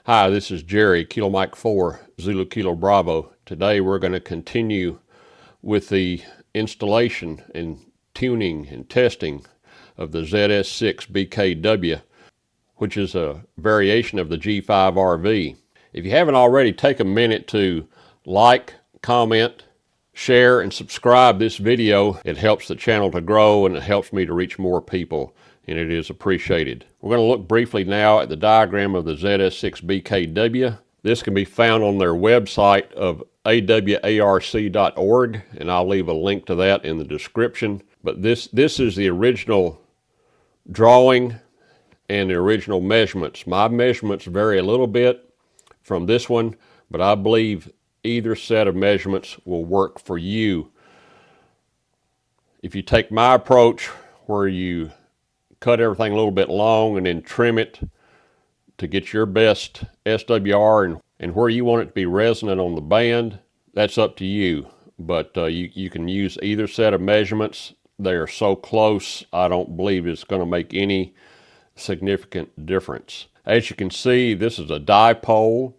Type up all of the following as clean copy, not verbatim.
Hi, this is Jerry, Kilo Mike 4, Zulu Kilo Bravo. Today we're going to continue with the installation and tuning and testing of the ZS6BKW, which is a variation of the G5RV. If you haven't already, take a minute to like, comment, share, and subscribe this video. It helps the channel to grow and it helps me to reach more people, and it is appreciated. We're going to look briefly now at the diagram of the ZS6BKW. This can be found on their website of awarc.org, and I'll leave a link to that in the description. But this is the original drawing and the original measurements. My measurements vary a little bit from this one, but I believe either set of measurements will work for you. If you take my approach where you cut everything a little bit long and then trim it to get your best SWR and where you want it to be resonant on the band, that's up to you. But you can use either set of measurements. They are so close, I don't believe it's going to make any significant difference. As you can see, this is a dipole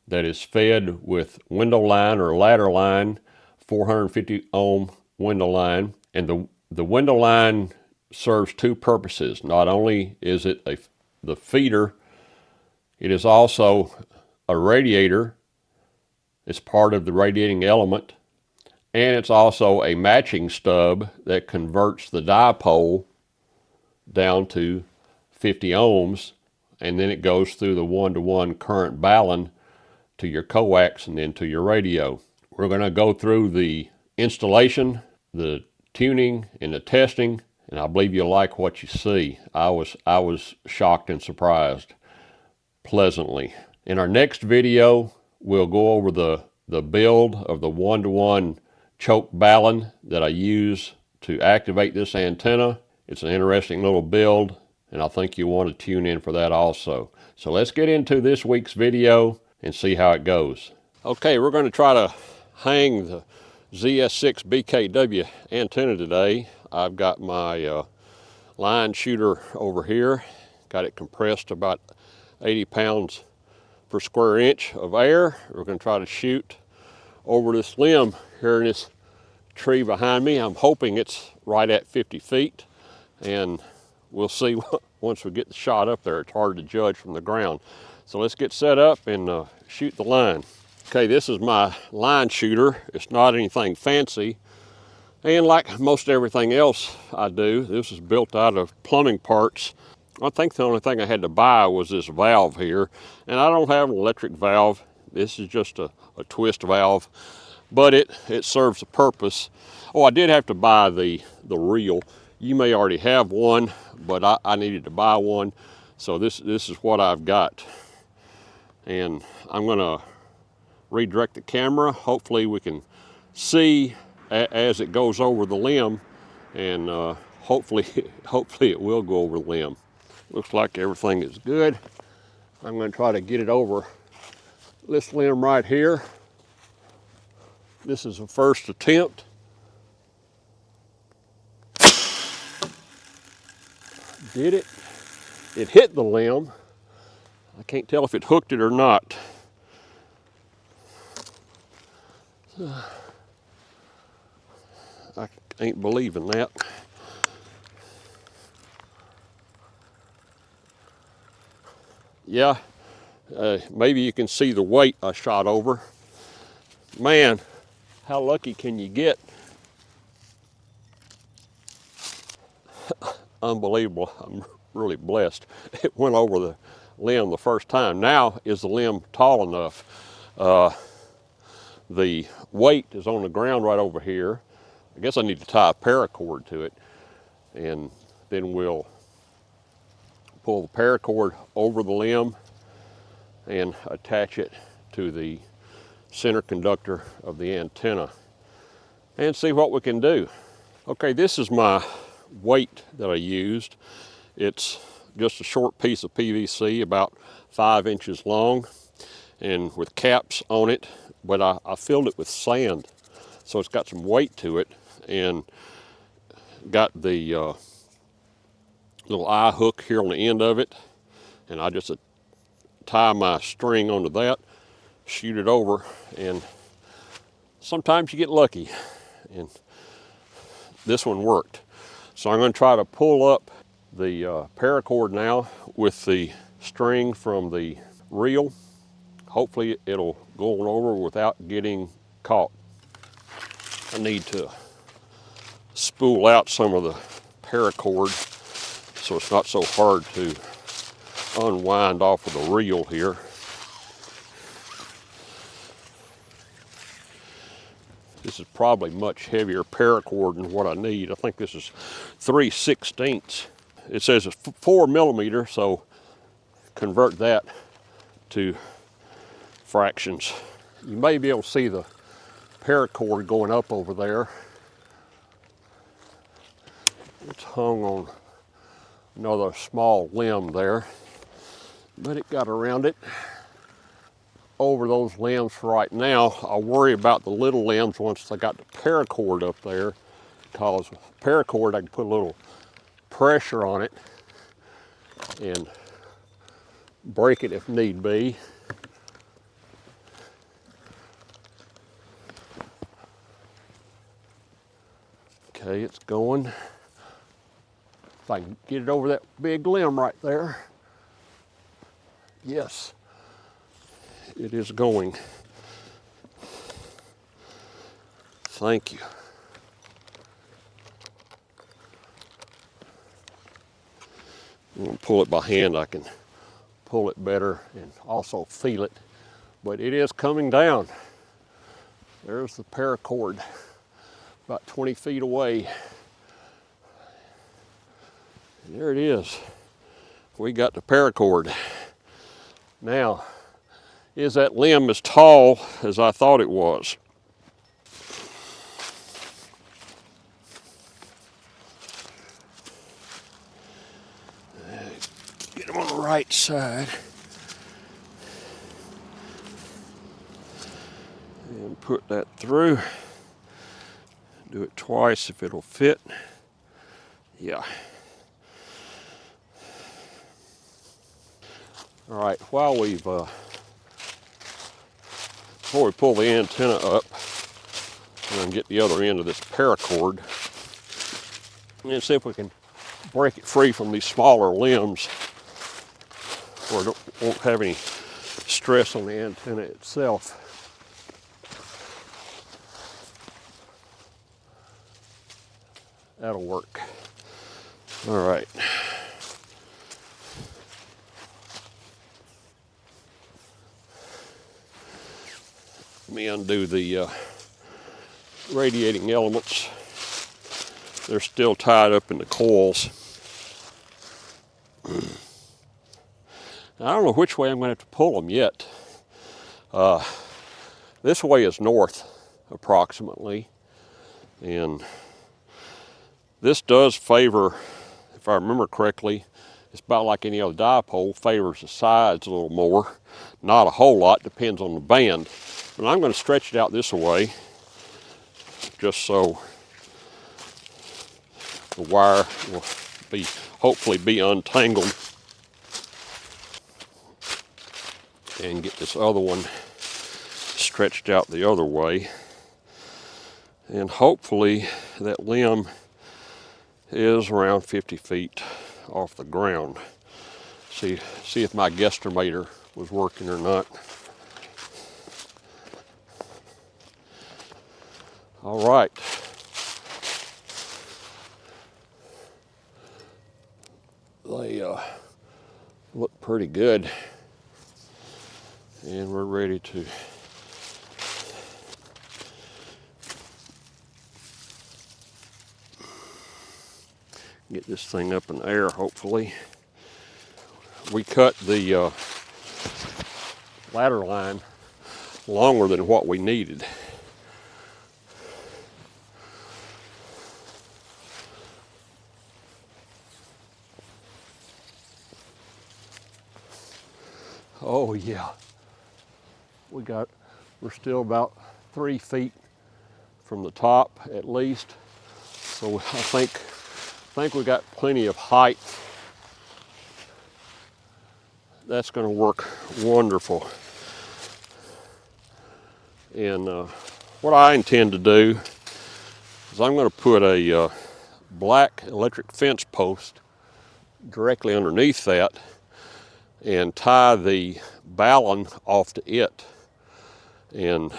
that is fed with window line or ladder line, 450 ohm window line. And the window line serves two purposes. Not only is it the feeder, it is also a radiator. It's part of the radiating element. And it's also a matching stub that converts the dipole down to 50 ohms. And then it goes through the one-to-one current Balun to your coax and then to your radio. We're going to go through the installation, the tuning, and the testing, and I believe you'll like what you see. I was shocked and surprised pleasantly. In our next video, we'll go over the build of the one-to-one choke Balun that I use to activate this antenna. It's an interesting little build, and I think you'll want to tune in for that also. So let's get into this week's video and see how it goes. Okay, we're going to try to hang the ZS6BKW antenna today. I've got my line shooter over here. Got it compressed to about 80 pounds per square inch of air. We're going to try to shoot over this limb here in this tree behind me. I'm hoping it's right at 50 feet, and we'll see once we get the shot up there. It's hard to judge from the ground. So let's get set up and shoot the line. Okay, this is my line shooter. It's not anything fancy. And like most everything else I do, this is built out of plumbing parts. I think the only thing I had to buy was this valve here. And I don't have an electric valve. This is just a twist valve. But it serves a purpose. Oh, I did have to buy the reel. You may already have one, but I needed to buy one. So this is what I've got. And I'm going to redirect the camera. Hopefully we can see as it goes over the limb, and hopefully it will go over the limb. Looks like everything is good. I'm going to try to get it over this limb right here. This is a first attempt. Did it? It hit the limb. I can't tell if it hooked it or not. I ain't believing that. Yeah, maybe you can see the weight I shot over. Man, how lucky can you get? Unbelievable. I'm really blessed. It went over the limb the first time. Now, is the limb tall enough? The weight is on the ground right over here. I guess I need to tie a paracord to it, and then we'll pull the paracord over the limb and attach it to the center conductor of the antenna and see what we can do. Okay, this is my weight that I used. It's just a short piece of PVC about 5 inches long and with caps on it, but I filled it with sand, so it's got some weight to it, and got the little eye hook here on the end of it, and I just tie my string onto that, shoot it over, and sometimes you get lucky, and this one worked. So I'm going to try to pull up the paracord now with the string from the reel. Hopefully it'll go on over without getting caught. I need to spool out some of the paracord so it's not so hard to unwind off of the reel here. This is probably much heavier paracord than what I need. I think this is 3/16. It says it's 4 millimeter, so convert that to fractions. You may be able to see the paracord going up over there. It's hung on another small limb there, but it got around it. Over those limbs for right now. I'll worry about the little limbs once I got the paracord up there, because paracord I can put a little pressure on it and break it if need be. Okay, it's going. If I can get it over that big limb right there. Yes. It is going. Thank you. I'm going to pull it by hand. I can pull it better and also feel it. But it is coming down. There's the paracord, about 20 feet away. And there it is. We got the paracord. Now, is that limb as tall as I thought it was? Get them on the right side. And put that through. Do it twice if it'll fit. Yeah. All right, while we've before we pull the antenna up and get the other end of this paracord, and see if we can break it free from these smaller limbs where it won't have any stress on the antenna itself. That'll work. All right. Let me undo the radiating elements. They're still tied up in the coils. I don't know which way I'm going to have to pull them yet. This way is north, approximately. And this does favor, if I remember correctly, it's about like any other dipole, favors the sides a little more. Not a whole lot, depends on the band. But I'm going to stretch it out this way, just so the wire will hopefully be untangled. And get this other one stretched out the other way. And hopefully that limb is around 50 feet off the ground. See if my guesstimator was working or not. All right. They look pretty good. And we're ready to get this thing up in the air, hopefully. We cut the ladder line longer than what we needed. Oh yeah, we're still about 3 feet from the top at least. So I think we got plenty of height that's going to work wonderful. And what I intend to do is I'm going to put a black electric fence post directly underneath that and tie the Balun off to it. And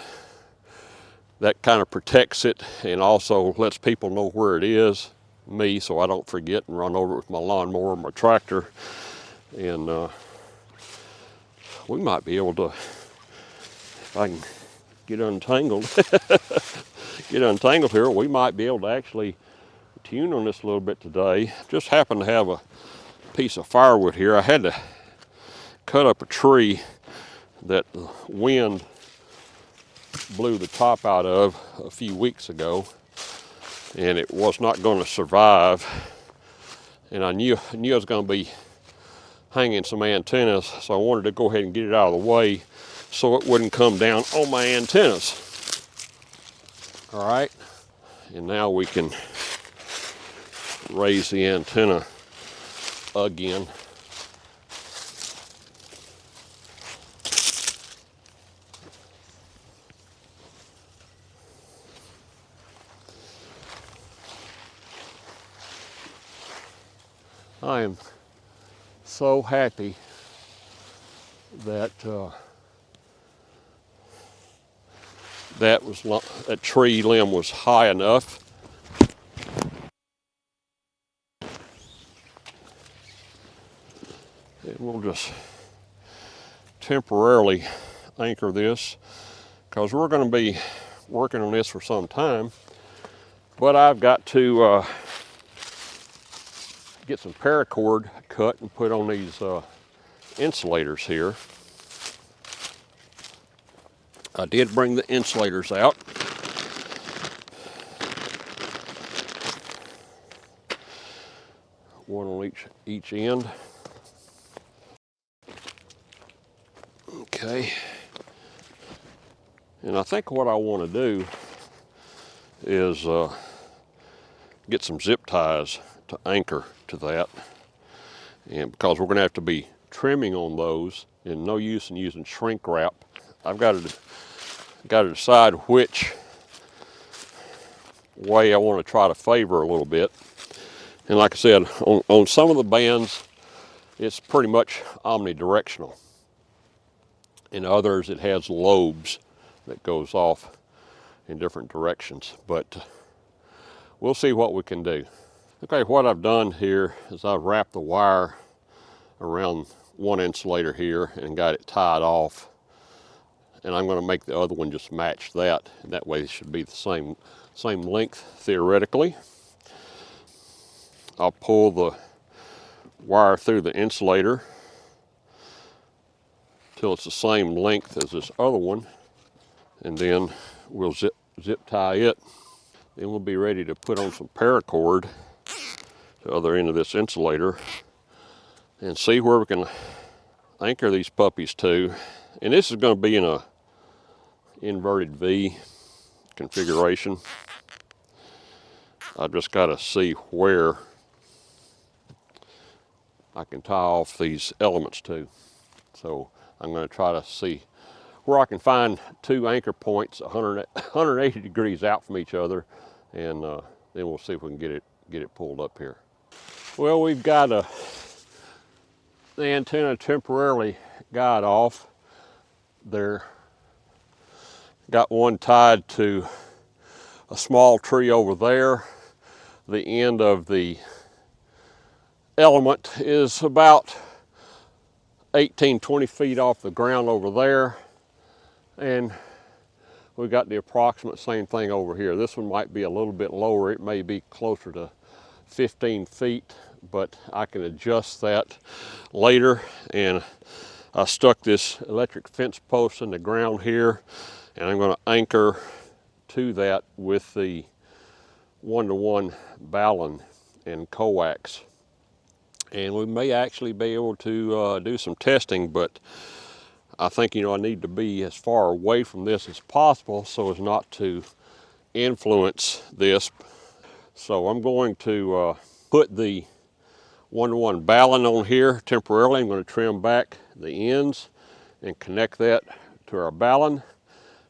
that kind of protects it and also lets people know where it is, me, so I don't forget and run over it with my lawnmower or my tractor. And we might be able to, if I can get untangled, here, we might be able to actually tune on this a little bit today. Just happen to have a piece of firewood here. I had to cut up a tree that the wind blew the top out of a few weeks ago, and it was not going to survive. And I knew I was going to be hanging some antennas, so I wanted to go ahead and get it out of the way so it wouldn't come down on my antennas. All right, and now we can raise the antenna again. I am so happy that that tree limb was high enough. And we'll just temporarily anchor this because we're going to be working on this for some time. But I've got to get some paracord cut and put on these insulators here. I did bring the insulators out. One on each end. Okay. And I think what I want to do is get some zip ties to anchor to that. And because we're going to have to be trimming on those, and no use in using shrink wrap. I've got to decide which way I want to try to favor a little bit. And like I said, on some of the bands, it's pretty much omnidirectional. In others, it has lobes that goes off in different directions. But we'll see what we can do. Okay, what I've done here is I've wrapped the wire around one insulator here and got it tied off. And I'm going to make the other one just match that. And that way it should be the same length theoretically. I'll pull the wire through the insulator till it's the same length as this other one, and then we'll zip tie it. Then we'll be ready to put on some paracord to the other end of this insulator and see where we can anchor these puppies to. And this is going to be in a inverted V configuration. I've just got to see where I can tie off these elements to. So I'm going to try to see where I can find two anchor points 180 degrees out from each other, and then we'll see if we can get it pulled up here. Well, we've got the antenna temporarily got off there. Got one tied to a small tree over there. The end of the element is about 18-20 feet off the ground over there, and we've got the approximate same thing over here. This one might be a little bit lower. It may be closer to 15 feet, but I can adjust that later. And I stuck this electric fence post in the ground here, and I'm going to anchor to that with the 1-to-1 Balun and coax. And we may actually be able to do some testing, but I think, I need to be as far away from this as possible so as not to influence this. So I'm going to put the 1-to-1 Balun on here temporarily. I'm going to trim back the ends and connect that to our Balun.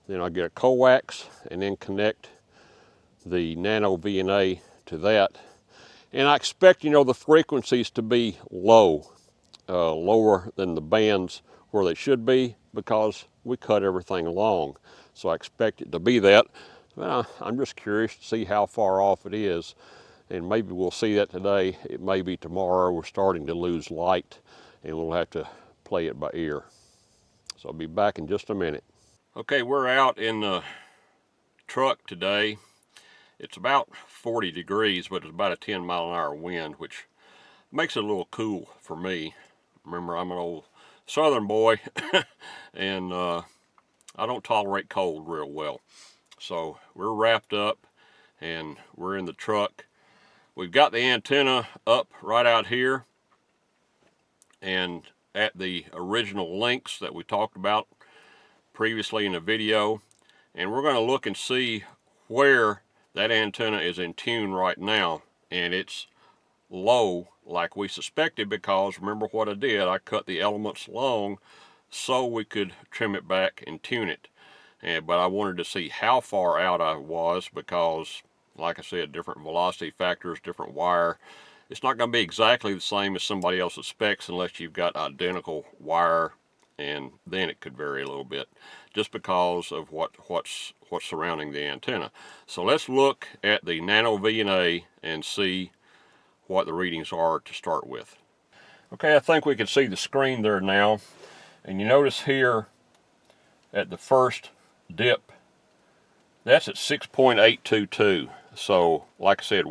Then I'll get a coax and then connect the NanoVNA to that. And I expect, you know, the frequencies to be low, lower than the bands where they should be, because we cut everything long. So I expect it to be that. I'm just curious to see how far off it is. And maybe we'll see that today. It may be tomorrow. We're starting to lose light and we'll have to play it by ear. So I'll be back in just a minute. Okay, we're out in the truck today. It's about 40 degrees, but it's about a 10-mile-an-hour wind, which makes it a little cool for me. Remember, I'm an old southern boy and I don't tolerate cold real well. So we're wrapped up and we're in the truck. We've got the antenna up right out here and at the original links that we talked about previously in the video. And we're going to look and see where that antenna is in tune right now. And it's low like we suspected, because remember what I did? I cut the elements long so we could trim it back and tune it. But I wanted to see how far out I was, because like I said, different velocity factors, different wire. It's not going to be exactly the same as somebody else's specs unless you've got identical wire, and then it could vary a little bit just because of what's surrounding the antenna. So let's look at the NanoVNA and see what the readings are to start with. Okay, I think we can see the screen there now, and you notice here at the first dip, that's at 6.822. So like I said,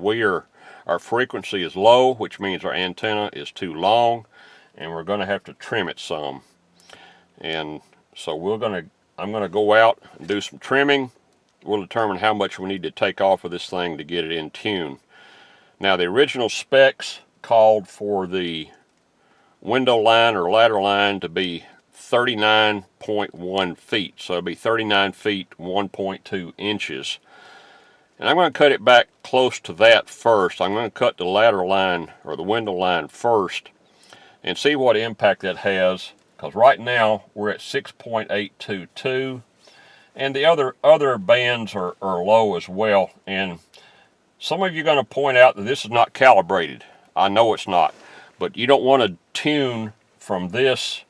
our frequency is low, which means our antenna is too long, and we're going to have to trim it some. And so I'm going to go out and do some trimming. We'll determine how much we need to take off of this thing to get it in tune. Now, the original specs called for the window line or ladder line to be 39.1 feet. So it'll be 39 feet, 1.2 inches. And I'm going to cut it back close to that first. I'm going to cut the ladder line or the window line first and see what impact that has, because right now we're at 6.822 and the other bands are low as well. And some of you are going to point out that this is not calibrated. I know it's not, but you don't want to tune from this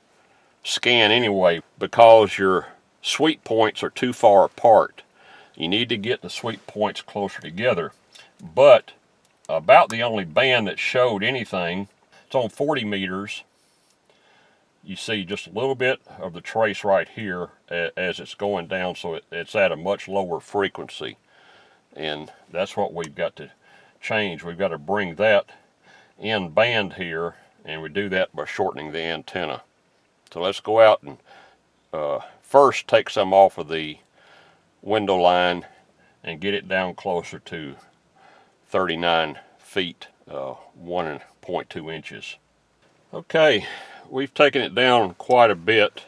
scan anyway, because your sweep points are too far apart. You need to get the sweep points closer together. But about the only band that showed anything, it's on 40 meters. You see just a little bit of the trace right here as it's going down, so it's at a much lower frequency. And that's what we've got to change. We've got to bring that in band here, and we do that by shortening the antenna. So let's go out and first take some off of the window line and get it down closer to 39 feet, 1.2 inches. Okay, we've taken it down quite a bit.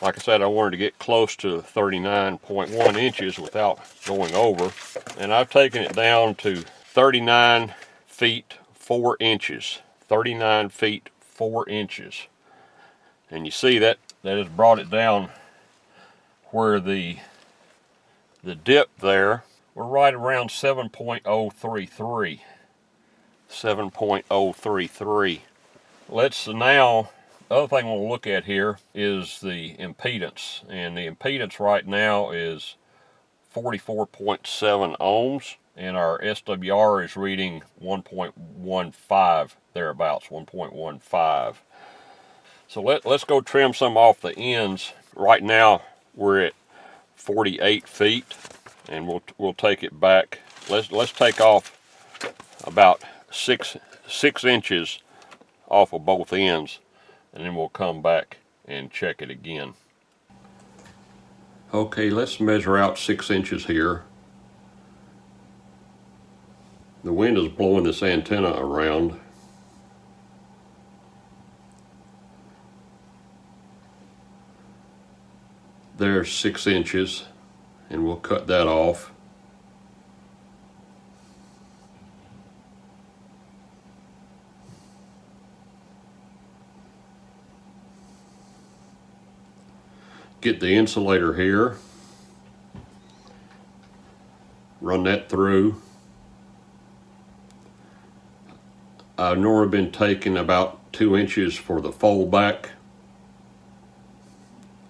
Like I said, I wanted to get close to 39.1 inches without going over. And I've taken it down to 39 feet 4 inches. 39 feet 4 inches. And you see that has brought it down where the dip there, we're right around 7.033. 7.033. Let's now, the other thing we'll look at here is the impedance. And the impedance right now is 44.7 ohms. And our SWR is reading 1.15, thereabouts, 1.15. So let's go trim some off the ends. Right now we're at 48 feet, and we'll take it back. Let's take off about six inches off of both ends, and then we'll come back and check it again. Okay, let's measure out 6 inches here. The wind is blowing this antenna around. There's 6 inches, and we'll cut that off. Get the insulator here, run that through. I've normally been taking about 2 inches for the fold back,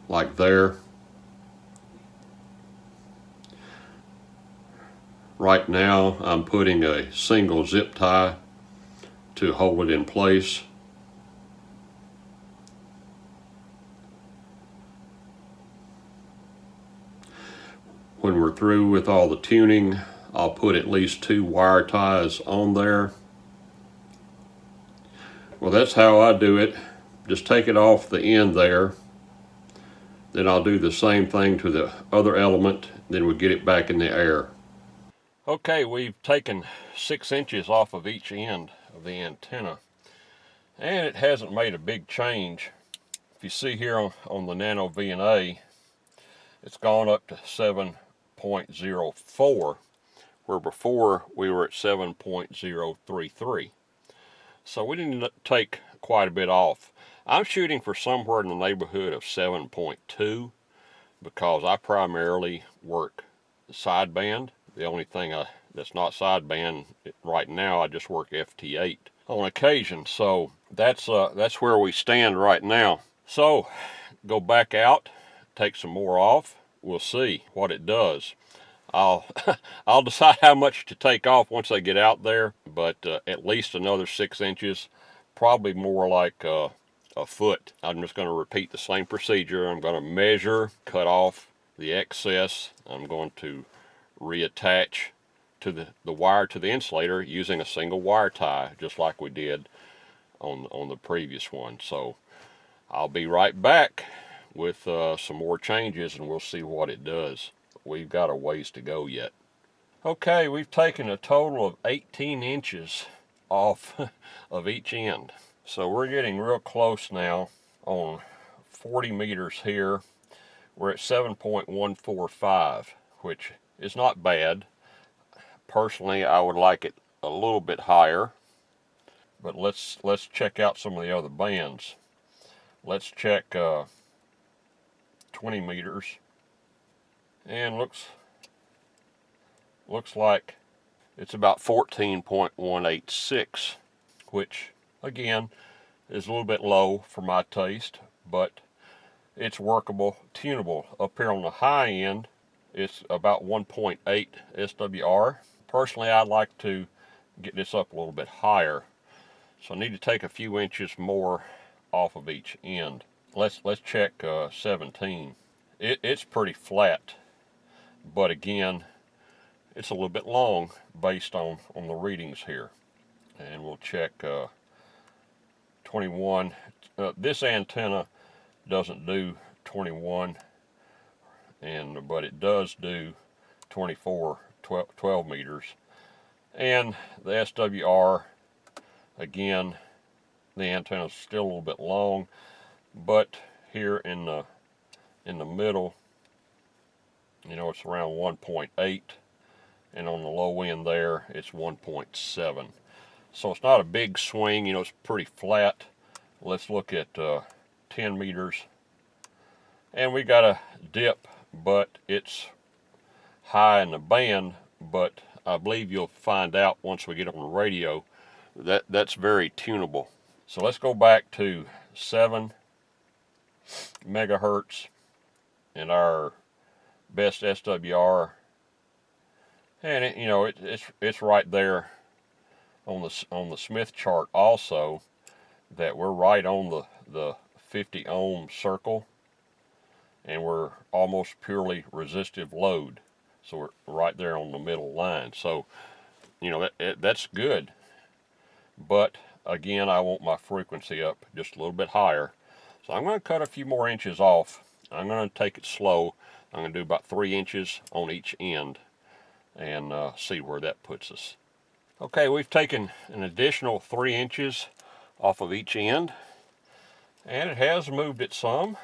like there. Right now I'm putting a single zip tie to hold it in place. When we're through with all the tuning, I'll put at least 2 wire ties on there. Well, that's how I do it. Just take it off the end there. Then I'll do the same thing to the other element, then we'll get it back in the air. Okay, we've taken 6 inches off of each end of the antenna, and it hasn't made a big change. If you see here on the NanoVNA, it's gone up to 7.04, where before we were at 7.033. So we didn't take quite a bit off. I'm shooting for somewhere in the neighborhood of 7.2 because I primarily work sideband. The only thing that's not sideband right now, I just work FT8 on occasion. So that's where we stand right now. So go back out, take some more off. We'll see what it does. I'll decide how much to take off once I get out there, but at least another 6 inches, probably more like a foot. I'm just going to repeat the same procedure. I'm going to measure, cut off the excess. I'm going to reattach to the wire to the insulator using a single wire tie, just like we did on the previous one. So I'll be right back with some more changes, and we'll see what it does. We've got a ways to go yet. Okay, we've taken a total of 18 inches off of each end. So we're getting real close now on 40 meters here. We're at 7.145, which is not bad. Personally, I would like it a little bit higher, but let's check out some of the other bands. Let's check 20 meters, and looks like it's about 14.186, which again is a little bit low for my taste, but it's workable, tunable. Up here on the high end, it's about 1.8 SWR. Personally, I'd like to get this up a little bit higher, so I need to take a few inches more off of each end. Let's check 17. It's pretty flat, but again, it's a little bit long based on the readings here. And we'll check 21. This antenna doesn't do 21, but it does do 24, 12 meters. And the SWR, again, the antenna is still a little bit long, but here in the middle, you know, it's around 1.8, and on the low end there, it's 1.7. So it's not a big swing, you know, it's pretty flat. Let's look at 10 meters. And we got a dip, but it's high in the band, but I believe you'll find out once we get on the radio that that's very tunable. So let's go back to 7 megahertz and our best SWR, and it, you know, it's right there on the Smith chart also, that we're right on the 50 ohm circle, and we're almost purely resistive load, so we're right there on the middle line. So you know, that's good, but again, I want my frequency up just a little bit higher, so I'm going to cut a few more inches off. I'm going to take it slow. I'm going to do about 3 inches on each end and see where that puts us. Okay, we've taken an additional 3 inches off of each end, and it has moved it some.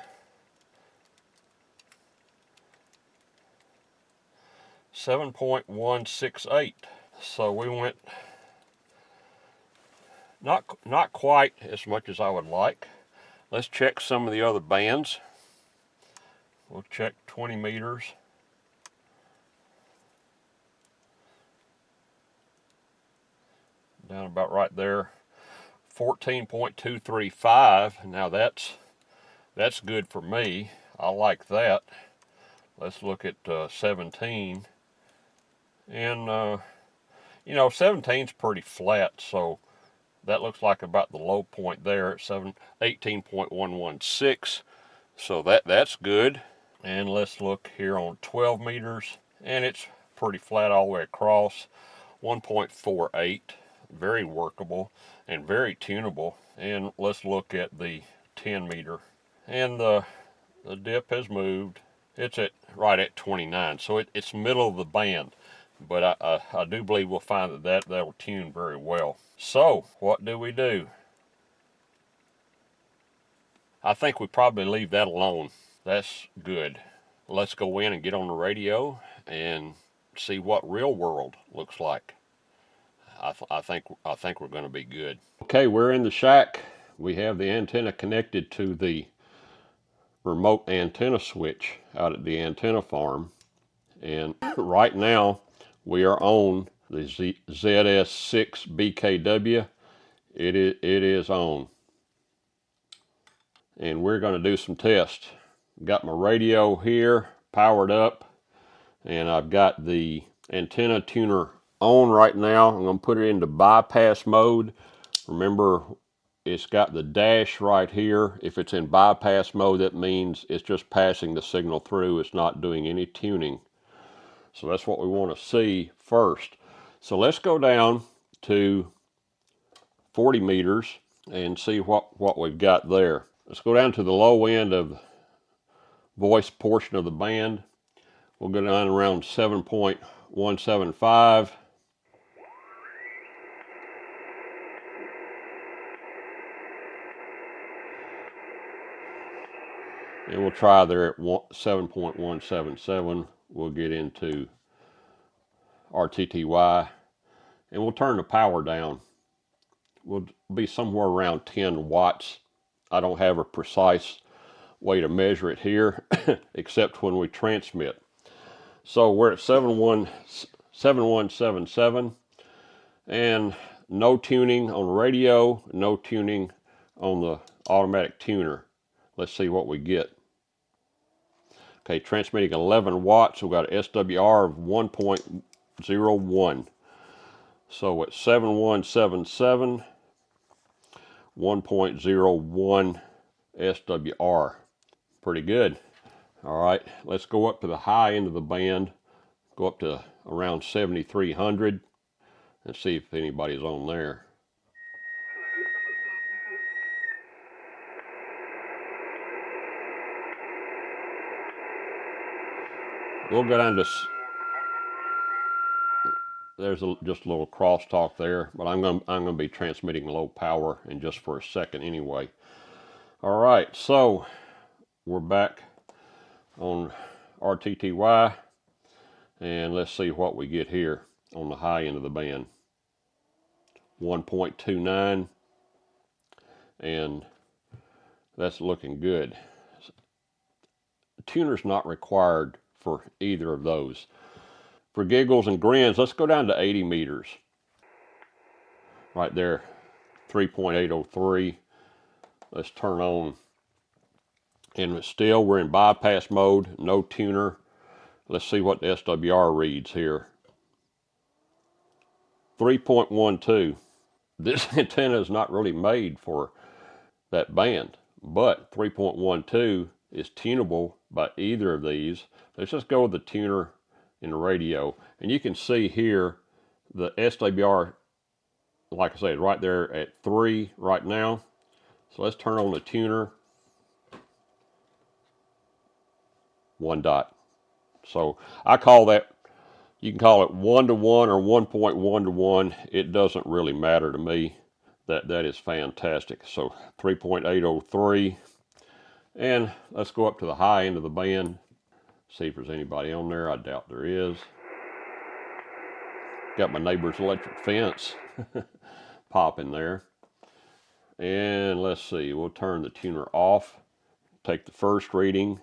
.168. So we went not quite as much as I would like. Let's check some of the other bands. We'll check 20 meters. Down about right there. 14.235. Now that's good for me. I like that. Let's look at 17. And you know, 17's pretty flat, so that looks like about the low point there at 18.116. So that's good. And let's look here on 12 meters, and it's pretty flat all the way across. 1.48, very workable and very tunable. And let's look at the 10 meter, and the dip has moved. It's right at 29, so it's middle of the band. But I do believe we'll find that'll tune very well. So what do? I think we probably leave that alone. That's good. Let's go in and get on the radio and see what real world looks like. I think we're going to be good. Okay, we're in the shack. We have the antenna connected to the remote antenna switch out at the antenna farm, and right now we are on the ZS6BKW. It is on, and we're going to do some tests. Got my radio here powered up, and I've got the antenna tuner on right now. I'm going to put it into bypass mode. Remember, it's got the dash right here. If it's in bypass mode, that means it's just passing the signal through. It's not doing any tuning. So that's what we want to see first. So let's go down to 40 meters and see what we've got there. Let's go down to the low end of voice portion of the band. We'll go down around 7.175. And we'll try there at 7.177. We'll get into RTTY, and we'll turn the power down. We'll be somewhere around 10 watts. I don't have a precise way to measure it here, except when we transmit. So we're at 7177, and no tuning on the radio, no tuning on the automatic tuner. Let's see what we get. Okay, transmitting 11 watts. We've got an SWR of 1.01. So at 7177, 1.01 SWR. Pretty good. All right, let's go up to the high end of the band. Go up to around 7300 and see if anybody's on there. We'll go down to, there's just a little crosstalk there, but I'm gonna be transmitting low power in just for a second anyway. All right, so we're back on RTTY, and let's see what we get here on the high end of the band. 1.29, and that's looking good. The tuner's not required for either of those. For giggles and grins, let's go down to 80 meters. Right there, 3.803. Let's turn on. And still, we're in bypass mode, no tuner. Let's see what the SWR reads here. 3.12. This antenna is not really made for that band, but 3.12 is tunable by either of these. Let's just go with the tuner in the radio, and you can see here the SWR, like I said, right there at 3 right now. So let's turn on the tuner. 1 dot. So I call that, you can call it 1 to 1 or 1.1 to 1. It doesn't really matter to me. That is fantastic. So 3.803, and let's go up to the high end of the band. See if there's anybody on there. I doubt there is. Got my neighbor's electric fence popping there. And let's see, we'll turn the tuner off. Take the first reading.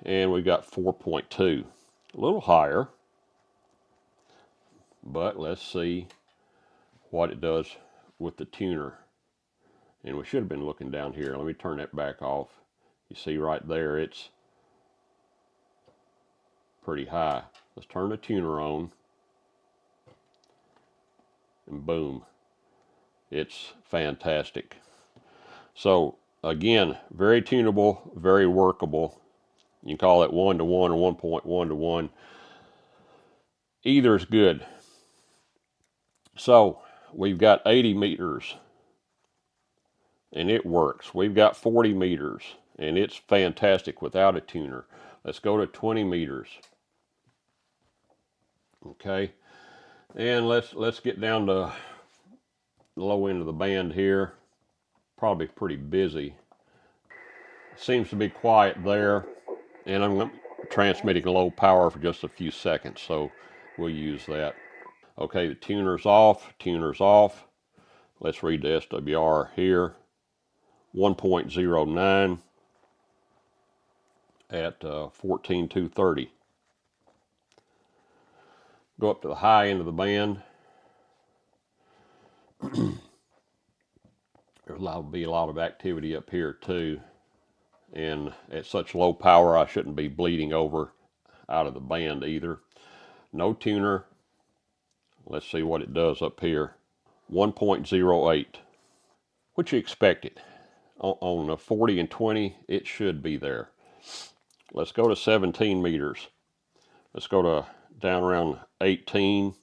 and we got 4.2. A little higher, but let's see what it does with the tuner. And we should have been looking down here. Let me turn that back off. You see right there, it's pretty high. Let's turn the tuner on, and boom, it's fantastic. So again, very tunable, very workable. You can call it 1-to-1 or 1.1-to-1. Either is good. So we've got 80 meters, and it works. We've got 40 meters, and it's fantastic without a tuner. Let's go to 20 meters. Okay, and let's get down to the low end of the band here. Probably pretty busy. Seems to be quiet there, and I'm transmitting low power for just a few seconds, so we'll use that. Okay, the tuner's off. Tuner's off. Let's read the SWR here. 1.09 at 14,230. Go up to the high end of the band. There'll be a lot of activity up here too. And at such low power, I shouldn't be bleeding over out of the band either. No tuner. Let's see what it does up here. 1.08. What you expected. On the 40 and 20, it should be there. Let's go to 17 meters. Let's go to down around 18.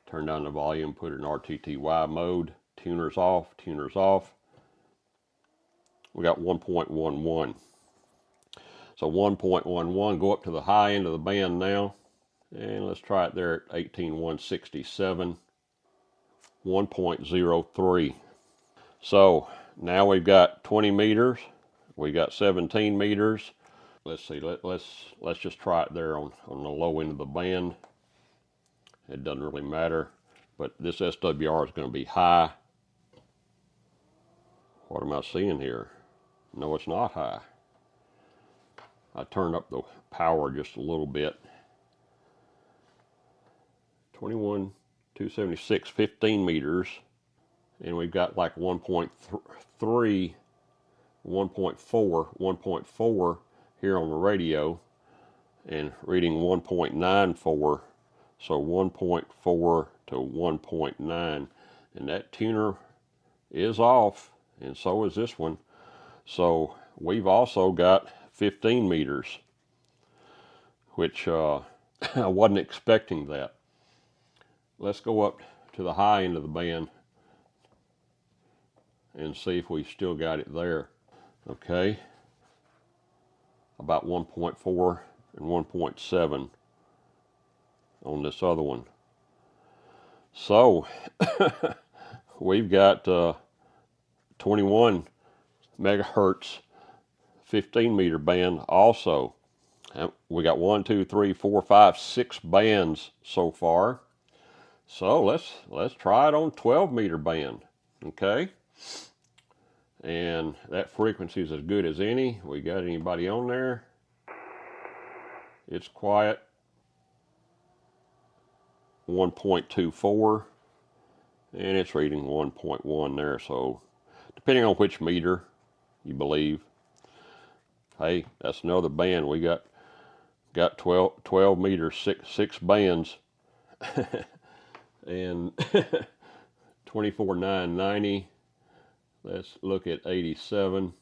Turn down the volume, put it in RTTY mode. Tuner's off, tuner's off. We got 1.11. So 1.11, go up to the high end of the band now. And let's try it there at 18,167. 1.03. So now we've got 20 meters. We got 17 meters. Let's see, let's just try it there on the low end of the band. It doesn't really matter, but this SWR is going to be high. What am I seeing here? No, it's not high. I turned up the power just a little bit. 21,276, 15 meters. And we've got like 1.3, 1.4 here on the radio, and reading 1.94. So 1.4 to 1.9. And that tuner is off, and so is this one. So we've also got 15 meters, which I wasn't expecting that. Let's go up to the high end of the band and see if we still got it there. Okay, about 1.4 and 1.7 on this other one. So we've got 21 megahertz 15 meter band also. We got 1, 2, 3, 4, 5, 6 bands so far. So let's try it on 12 meter band. Okay, and that frequency is as good as any. We got anybody on there? It's quiet. 1.24, and it's reading 1.1 there. So depending on which meter you believe. Hey, that's another band. We got 12 meters, six bands, and 24,990. Let's look at 87.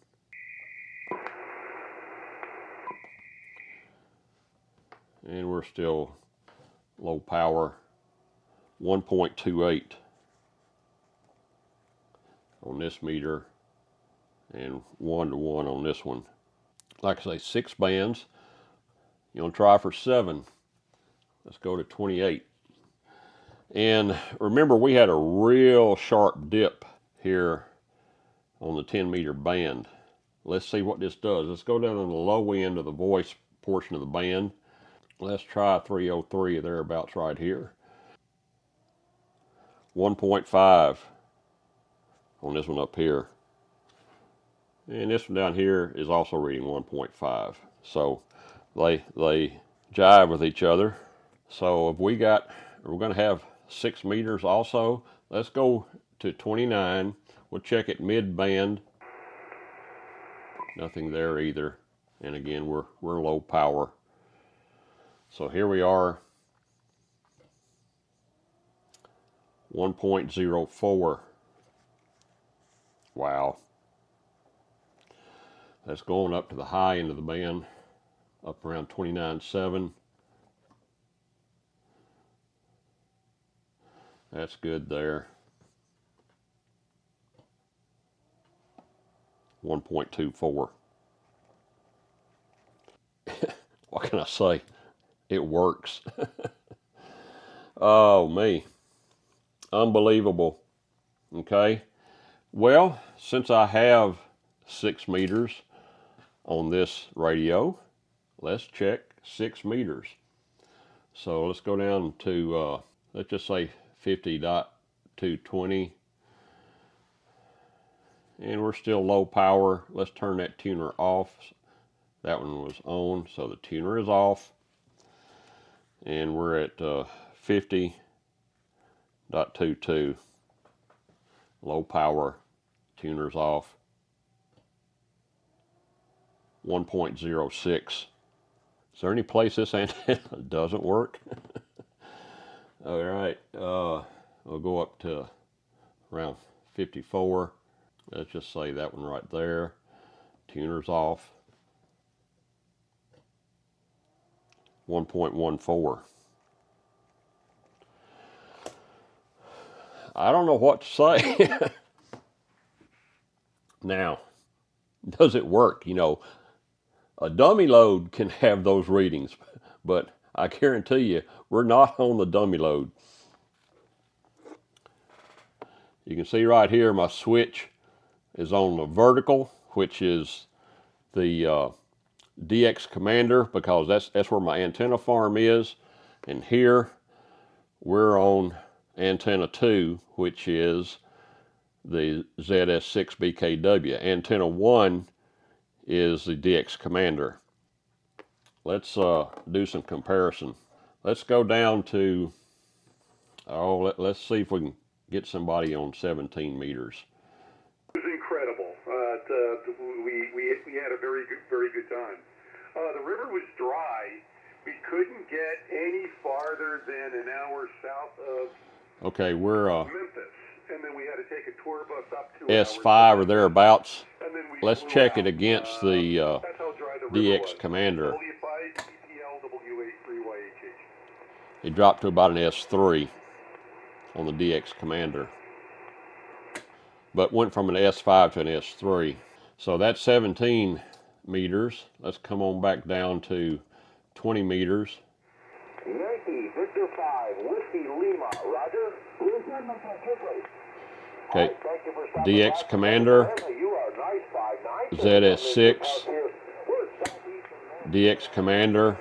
And we're still low power. 1.28 on this meter, and 1-to-1 on this one. Like I say, 6 bands. You want to try for 7. Let's go to 28. And remember, we had a real sharp dip here on the 10 meter band. Let's see what this does. Let's go down on the low end of the voice portion of the band. Let's try 303 thereabouts right here. 1.5 on this one up here. And this one down here is also reading 1.5. So they jive with each other. So if we're going to have 6 meters also. Let's go to 29. We'll check it mid-band. Nothing there either. And again, we're low power. So here we are, 1.04. Wow. That's going up to the high end of the band, up around 29.7. That's good there. 1.24. What can I say? It works. Oh, me. Unbelievable. Okay. Well, since I have 6 meters on this radio, let's check 6 meters. So let's go down to, let's just say 50.220. And we're still low power. Let's turn that tuner off. That one was on, so the tuner is off. And we're at 50.22. Low power, tuner's off. 1.06. Is there any place this antenna doesn't work? All right, we'll go up to around 54. Let's just say that one right there. Tuner's off. 1.14. I don't know what to say. Now, does it work? You know, a dummy load can have those readings, but I guarantee you, we're not on the dummy load. You can see right here, my switch is on the vertical, which is the DX Commander, because that's where my antenna farm is. And here we're on antenna 2, which is the ZS6BKW. Antenna 1 is the DX Commander. Let's do some comparison. Let's go down to, let's see if we can get somebody on 17 meters. It was incredible. We had a very good time. The river was dry. We couldn't get any farther than an hour south of Memphis, and then we had to take a tour bus up to S5 or thereabouts. Let's check it against the DX Commander. It dropped to about an S3 on the DX Commander, but went from an S5 to an S3. So that's 17 meters. Let's come on back down to 20 meters. Yankee, Victor 5, Whiskey Lima, Roger. Okay, DX Commander, ZS6, DX Commander.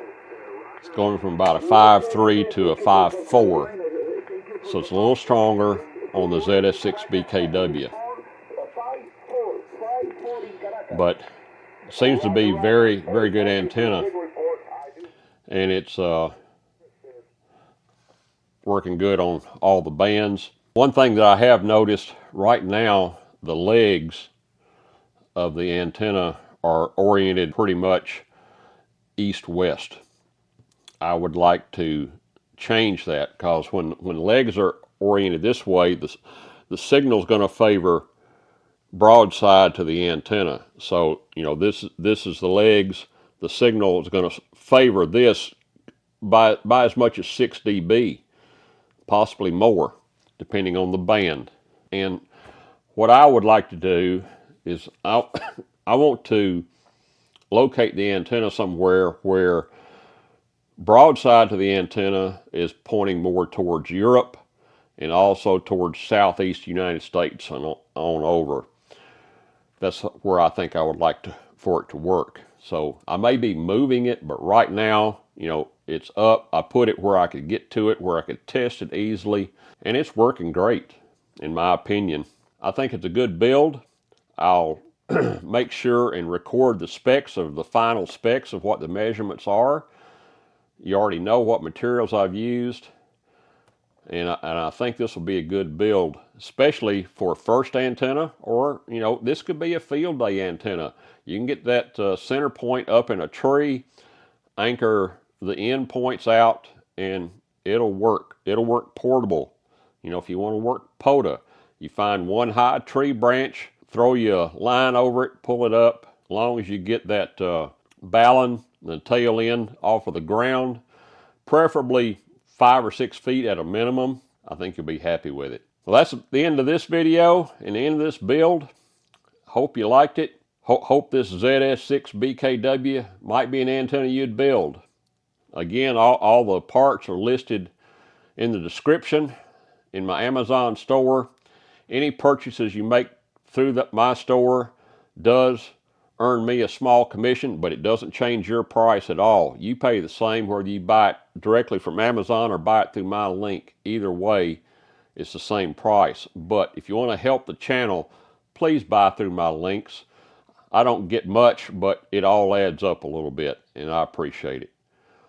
It's going from about a 5.3 to a 5.4. So it's a little stronger on the ZS6BKW. But it seems to be very good antenna. And it's working good on all the bands. One thing that I have noticed right now, the legs of the antenna are oriented pretty much east-west. I would like to change that, because when legs are oriented this way, the signal is going to favor broadside to the antenna. So, you know, this is the legs. The signal is going to favor this by as much as 6 dB, possibly more, depending on the band. And what I would like to do is I want to locate the antenna somewhere where broadside to the antenna is pointing more towards Europe and also towards southeast United States on over. That's where I think I would like for it to work. So I may be moving it, but right now, you know, it's up. I put it where I could get to it, where I could test it easily, and it's working great, in my opinion. I think it's a good build. I'll make sure and record the specs of the final specs of what the measurements are. You already know what materials I've used. And I think this will be a good build, especially for a first antenna, or, you know, this could be a field day antenna. You can get that center point up in a tree, anchor the end points out, and it'll work. It'll work portable. You know, if you want to work POTA, you find one high tree branch, throw you a line over it, pull it up. As long as you get that Balun, the tail end off of the ground, preferably 5 or 6 feet at a minimum, I think you'll be happy with it. Well, that's the end of this video and the end of this build. Hope you liked it. Hope this ZS6BKW might be an antenna you'd build. Again, all the parts are listed in the description in my Amazon store. Any purchases you make through my store does earn me a small commission, but it doesn't change your price at all. You pay the same whether you buy it directly from Amazon or buy it through my link. Either way, it's the same price. But if you want to help the channel, please buy through my links. I don't get much, but it all adds up a little bit, and I appreciate it.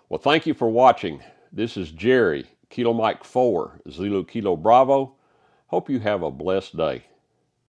Well, thank you for watching. This is Jerry, Kilo Mike 4, Zulu Kilo Bravo. Hope you have a blessed day.